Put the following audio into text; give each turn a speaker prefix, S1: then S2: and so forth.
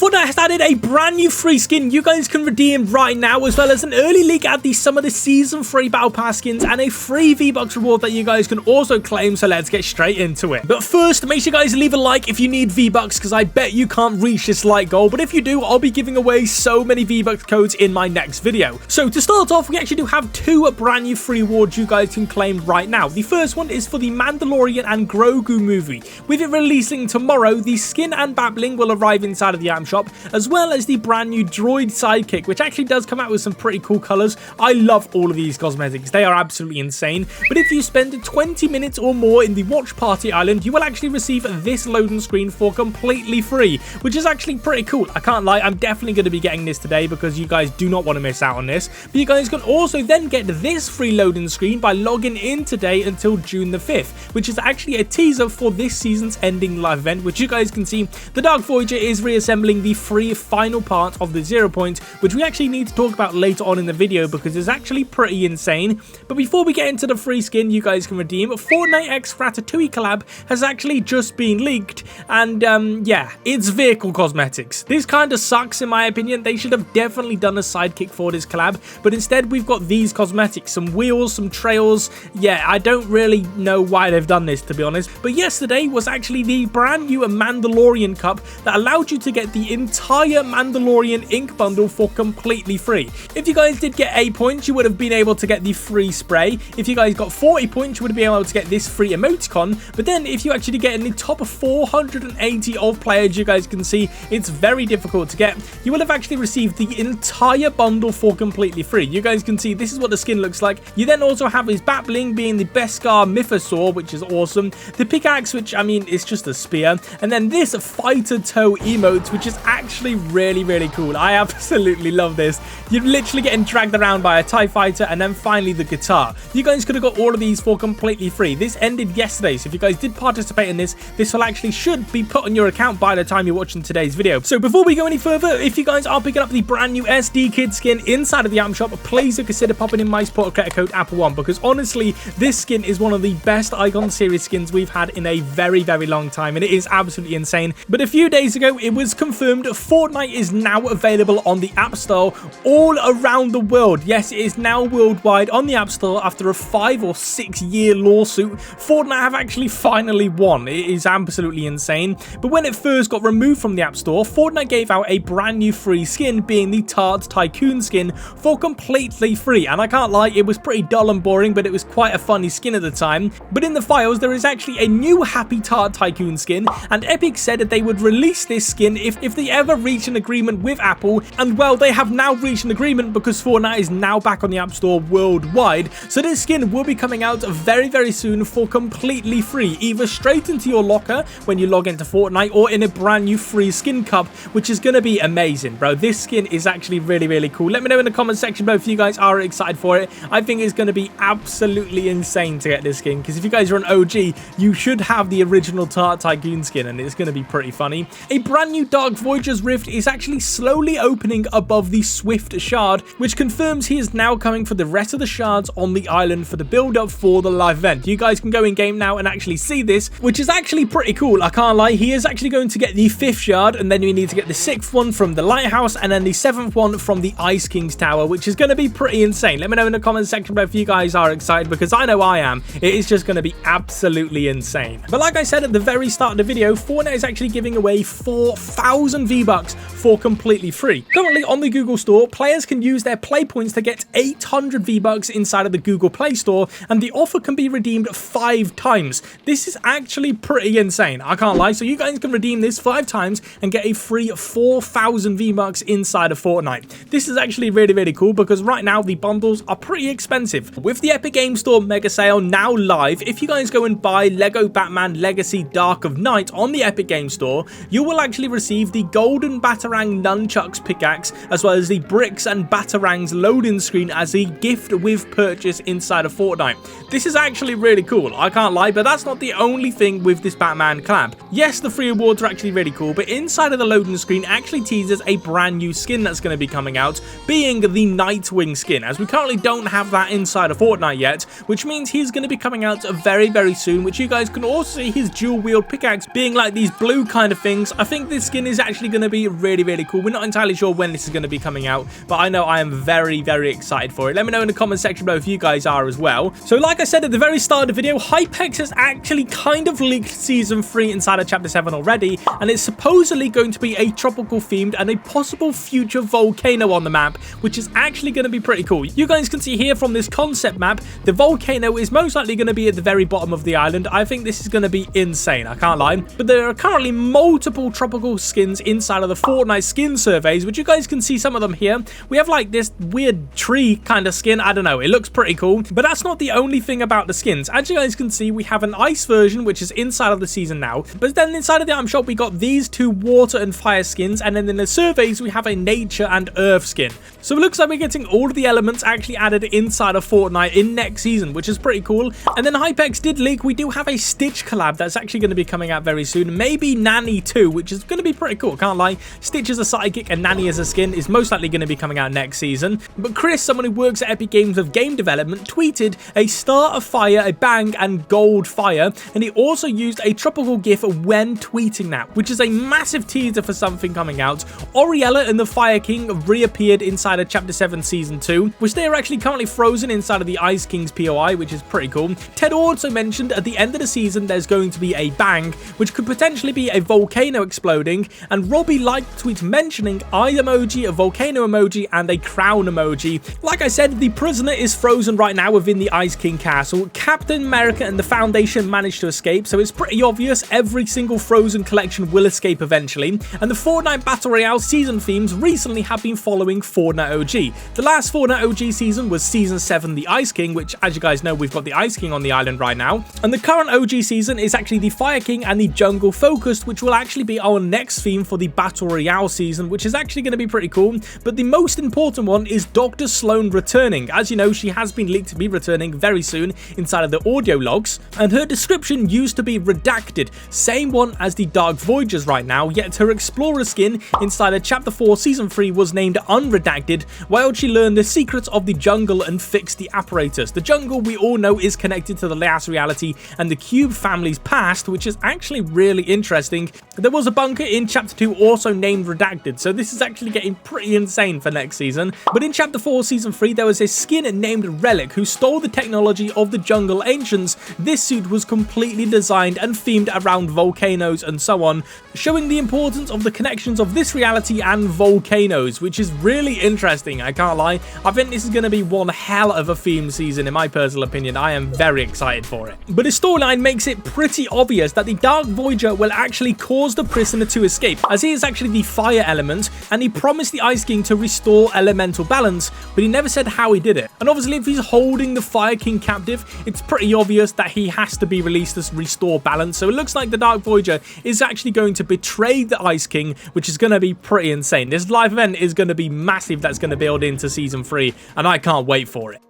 S1: Fortnite has added a brand new free skin you guys can redeem right now, as well as an early leak at the Summer the Season 3 Battle Pass skins and a free V-Bucks reward that you guys can also claim, so let's get straight into it. But first, make sure you guys leave a like if you need V-Bucks, because I bet you can't reach this like goal, but if you do, I'll be giving away so many V-Bucks codes in my next video. So to start off, we actually do have two brand new free rewards you guys can claim right now. The first one is for the Mandalorian and Grogu movie. With it releasing tomorrow, the skin and babbling will arrive inside of the item shop, as well as the brand new droid sidekick, which actually does come out with some pretty cool colors. I love all of these cosmetics. They are absolutely insane. But if you spend 20 minutes or more in the watch party island, you will actually receive this loading screen for completely free, which is actually pretty cool. I can't lie, I'm definitely going to be getting this today because you guys do not want to miss out on this. But you guys can also then get this free loading screen by logging in today until June the 5th, which is actually a teaser for this season's ending live event, which you guys can see the Dark Voyager is reassembling the free final part of the 0 point, which we actually need to talk about later on in the video because it's actually pretty insane. But before we get into the free skin you guys can redeem, Fortnite x Ratatouille collab has actually just been leaked, and yeah, it's vehicle cosmetics. This kind of sucks in my opinion. They should have definitely done a sidekick for this collab, but instead we've got these cosmetics, some wheels, some trails. Yeah, I don't really know why they've done this, to be honest. But yesterday was actually the brand new Mandalorian cup that allowed you to get the entire Mandalorian ink bundle for completely free. If you guys did get 8 points, you would have been able to get the free spray. If you guys got 40 points, you would have been able to get this free emoticon. But then if you actually get in the top 480 of players, you guys can see it's very difficult to get. You will have actually received the entire bundle for completely free. You guys can see this is what the skin looks like. You then also have his bat bling being the Beskar Mythosaur, which is awesome. The pickaxe, which I mean is just a spear, and then this fighter toe emote, which is actually really cool. I absolutely love this. You're literally getting dragged around by a TIE fighter, and then finally the guitar. You guys could have got all of these for completely free. This ended yesterday, so if you guys did participate in this, this will actually should be put on your account by the time you're watching today's video. So before we go any further, if you guys are picking up the brand new SD Kid skin inside of the item shop, please do consider popping in my support credit code Apple1, because honestly, this skin is one of the best Icon series skins we've had in a very long time, and it is absolutely insane. But a few days ago, it was confirmed Fortnite is now available on the App Store all around the world. Yes, it is now worldwide on the App Store after a 5 or 6 year lawsuit. Fortnite have actually finally won. It is absolutely insane. But when it first got removed from the App Store, Fortnite gave out a brand new free skin, being the Tart Tycoon skin, for completely free. And I can't lie, it was pretty dull and boring, but it was quite a funny skin at the time. But in the files, there is actually a new Happy Tart Tycoon skin, and Epic said that they would release this skin if they ever reach an agreement with Apple. And well, they have now reached an agreement because Fortnite is now back on the App Store worldwide. So this skin will be coming out very soon for completely free, either straight into your locker when you log into Fortnite, or in a brand new free skin cup, which is going to be amazing, bro. This skin is actually really cool. Let me know in the comment section below if you guys are excited for it. I think it's going to be absolutely insane to get this skin, because if you guys are an OG, you should have the original Tart Tycoon skin, and it's going to be pretty funny. A brand new Dark Voyager's rift is actually slowly opening above the Swift Shard, which confirms he is now coming for the rest of the shards on the island for the build up for the live event. You guys can go in game now and actually see this, which is actually pretty cool. I can't lie, he is actually going to get the 5th shard, and then you need to get the 6th one from the lighthouse, and then the 7th one from the Ice King's tower, which is going to be pretty insane. Let me know in the comment section below if you guys are excited, because I know I am. It is just going to be absolutely insane. But like I said at the very start of the video, Fortnite is actually giving away 4,000 V-Bucks for completely free. Currently on the Google Store, players can use their play points to get 800 V-Bucks inside of the Google Play Store, and the offer can be redeemed 5 times. This is actually pretty insane. I can't lie. So you guys can redeem this 5 times and get a free 4,000 V-Bucks inside of Fortnite. This is actually really cool, because right now the bundles are pretty expensive. With the Epic Game Store mega sale now live, if you guys go and buy Lego Batman Legacy Dark of Night on the Epic Game Store, you will actually receive the golden Batarang Nunchucks pickaxe, as well as the bricks and Batarangs loading screen as a gift with purchase inside of Fortnite. This is actually really cool. I can't lie, but that's not the only thing with this Batman collab. Yes, the free rewards are actually really cool, but inside of the loading screen actually teases a brand new skin that's going to be coming out, being the Nightwing skin, as we currently don't have that inside of Fortnite yet, which means he's going to be coming out very soon, which you guys can also see his dual wield pickaxe being like these blue kind of things. I think this skin is actually going to be really, really cool. We're not entirely sure when this is going to be coming out, but I know I am very, very excited for it. Let me know in the comment section below if you guys are as well. So like I said at the very start of the video, xApplezz has actually kind of leaked Season 3 inside of Chapter 7 already, and it's supposedly going to be a tropical themed and a possible future volcano on the map, which is actually going to be pretty cool. You guys can see here from this concept map, the volcano is most likely going to be at the very bottom of the island. I think this is going to be insane, I can't lie. But there are currently multiple tropical skins inside of the Fortnite skin surveys, which you guys can see some of them here. We have like this weird tree kind of skin. I don't know, it looks pretty cool, but that's not the only thing about the skins. As you guys can see, we have an ice version, which is inside of the season now, but then inside of the item shop, we got these two water and fire skins, and then in the surveys, we have a nature and earth skin. So it looks like we're getting all of the elements actually added inside of Fortnite in next season, which is pretty cool. And then xApplezz did leak, we do have a Stitch collab that's actually going to be coming out very soon. Maybe Nanny too, which is going to be pretty cool, can't lie. Stitch as a sidekick and Nanny as a skin is most likely going to be coming out next season. But Chris, someone who works at Epic Games of game development, tweeted a star of fire, a bang, and gold fire. And he also used a tropical gif when tweeting that, which is a massive teaser for something coming out. Oriella and the Fire King reappeared inside of Chapter 7 Season 2, which they are actually currently frozen inside of the Ice King's POI, which is pretty cool. Ted also mentioned at the end of the season there's going to be a bang, which could potentially be a volcano exploding, and Robbie liked tweet mentioning eye emoji, a volcano emoji, and a crown emoji. Like I said, the prisoner is frozen right now within the Ice King castle. Captain America and the Foundation managed to escape, so it's pretty obvious every single Frozen collection will escape eventually. And the Fortnite Battle Royale season themes recently have been following Fortnite OG. The last Fortnite OG season was Season 7, the Ice King, which, as you guys know, we've got the Ice King on the island right now. And the current OG season is actually the Fire King and the Jungle focused, which will actually be our next theme for the Battle Royale season, which is actually going to be pretty cool. But the most important one is Dr. Sloan returning. As you know, she has been leaked to be returning very soon inside of the audio logs, and her description used to be redacted, same one as the Dark Voyagers right now, yet her Explorer skin inside of Chapter 4 Season 3 was named unredacted, while she learned the secrets of the jungle and fixed the apparatus. The jungle, we all know, is connected to the last reality and the Cube family's past, which is actually really interesting. There was a bunker in Chapter 2 also named redacted, so this is actually getting pretty insane for next season. But in Chapter 4 Season 3, there was a skin named Relic who stole the technology of the jungle ancients. This suit was completely designed and themed around volcanoes and so on, showing the importance of the connections of this reality and volcanoes, which is really interesting, I can't lie. I think this is going to be one hell of a theme season in my personal opinion. I am very excited for it. But the storyline makes it pretty obvious that the Dark Voyager will actually cause the prisoner to escape, as he is actually the fire element, and he promised the Ice King to restore elemental balance, but he never said how he did it. And obviously if he's holding the Fire King captive, it's pretty obvious that he has to be released to restore balance. So it looks like the Dark Voyager is actually going to betray the Ice King, which is going to be pretty insane. This live event is going to be massive, that's going to build into Season 3, and I can't wait for it.